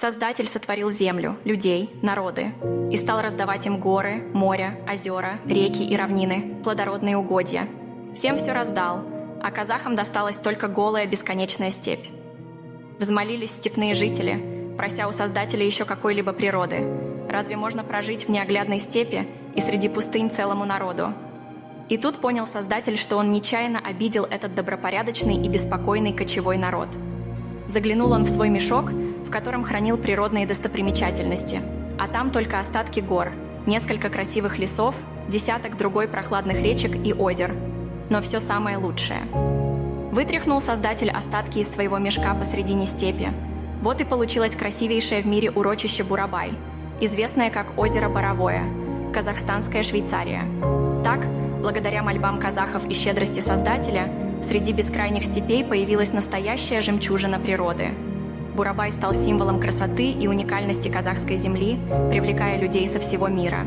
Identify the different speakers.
Speaker 1: Создатель сотворил землю, людей, народы и стал раздавать им горы, моря, озера, реки и равнины, плодородные угодья. Всем все раздал, а казахам досталась только голая бесконечная степь. Взмолились степные жители, прося у Создателя еще какой-либо природы. Разве можно прожить в неоглядной степи и среди пустынь целому народу? И тут понял Создатель, что он нечаянно обидел этот добропорядочный и беспокойный кочевой народ. Заглянул он в свой мешок, в котором хранил природные достопримечательности, а там только остатки гор, несколько красивых лесов, десяток другой прохладных речек и озер, но все самое лучшее. Вытряхнул Создатель остатки из своего мешка посредине степи. Вот и получилось красивейшее в мире урочище Бурабай, известное как озеро Боровое, казахстанская Швейцария. Так, благодаря мольбам казахов и щедрости Создателя, среди бескрайних степей появилась настоящая жемчужина природы. Бурабай стал символом красоты и уникальности казахской земли, привлекая людей со всего мира.